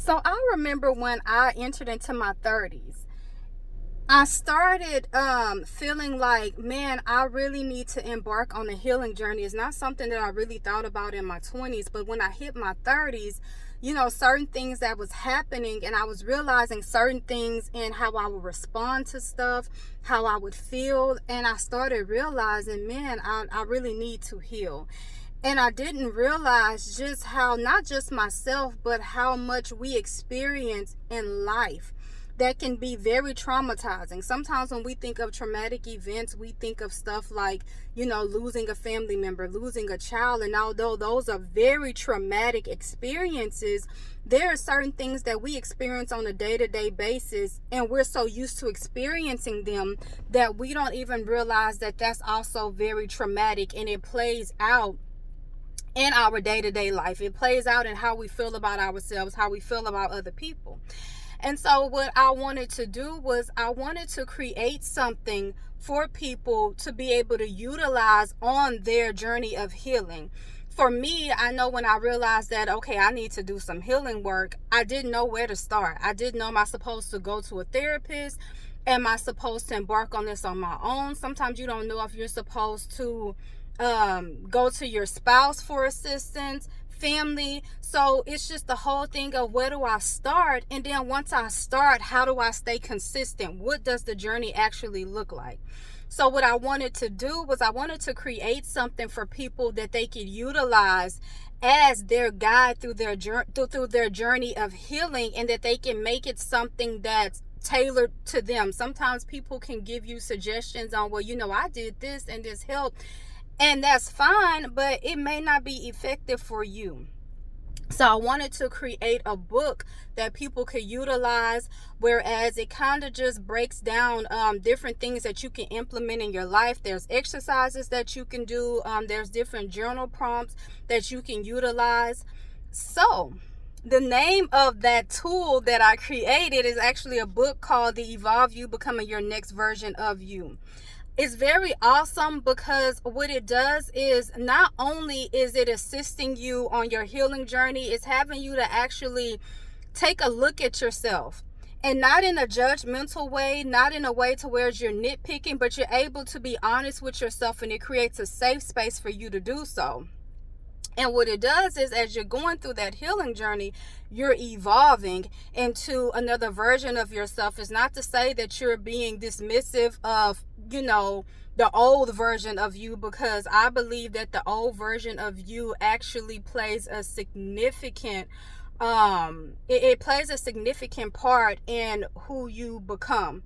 So I remember when I entered into my 30s, I started feeling like, man, I really need to embark on a healing journey. It's not something that I really thought about in my 20s, but when I hit my 30s, certain things that was happening, and I was realizing certain things and how I would respond to stuff, how I would feel, and I started realizing, man, I really need to heal. And I didn't realize just how, not just myself, but how much we experience in life that can be very traumatizing. Sometimes when we think of traumatic events, we think of stuff like, losing a family member, losing a child. And although those are very traumatic experiences, there are certain things that we experience on a day-to-day basis, and we're so used to experiencing them that we don't even realize that that's also very traumatic, and it plays out in our day-to-day life. It plays out in how we feel about ourselves, how we feel about other people. And so what I wanted to do was I wanted to create something for people to be able to utilize on their journey of healing. For me, I know when I realized that, okay, I need to do some healing work, I didn't know where to start. I didn't know, am I supposed to go to a therapist? Am I supposed to embark on this on my own? Sometimes you don't know if you're supposed to go to your spouse for assistance, family. So it's just the whole thing of, where do I start? And then once I start, how do I stay consistent? What does the journey actually look like? So what I wanted to do was I wanted to create something for people that they could utilize as their guide through their journey of healing, and that they can make it something that's tailored to them. Sometimes people can give you suggestions on, well, I did this and this helped. And that's fine, but it may not be effective for you. So I wanted to create a book that people could utilize, whereas it kind of just breaks down different things that you can implement in your life. There's exercises that you can do. There's different journal prompts that you can utilize. So the name of that tool that I created is actually a book called The Evolve You, Becoming Your Next Version of You. It's very awesome because what it does is, not only is it assisting you on your healing journey, it's having you to actually take a look at yourself, and not in a judgmental way, not in a way to where you're nitpicking, but you're able to be honest with yourself, and it creates a safe space for you to do so. And what it does is, as you're going through that healing journey, you're evolving into another version of yourself. It's not to say that you're being dismissive of, the old version of you, because I believe that the old version of you actually plays a significant, it plays a significant part in who you become.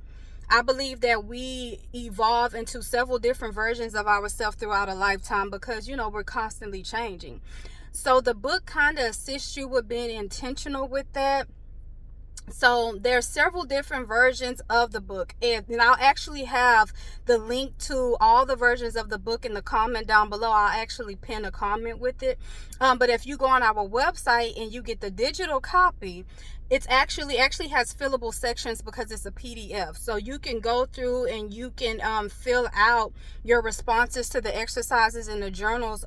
I believe that we evolve into several different versions of ourselves throughout a lifetime, because, we're constantly changing. So the book kind of assists you with being intentional with that. So there's several different versions of the book, and I'll actually have the link to all the versions of the book in the comment down below. I'll actually pin a comment with it. But if you go on our website and you get the digital copy, it's actually has fillable sections because it's a PDF. So you can go through and you can fill out your responses to the exercises and the journals,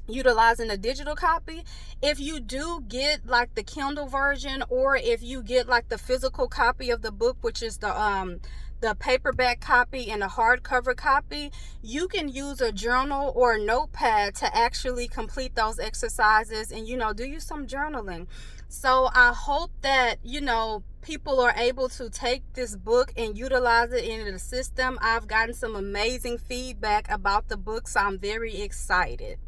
utilizing a digital copy. If you do get like the Kindle version, or if you get like the physical copy of the book, which is the paperback copy and a hardcover copy, you can use a journal or a notepad to actually complete those exercises and do you some journaling. So I hope that people are able to take this book and utilize it in the system. I've gotten some amazing feedback about the book, so I'm very excited.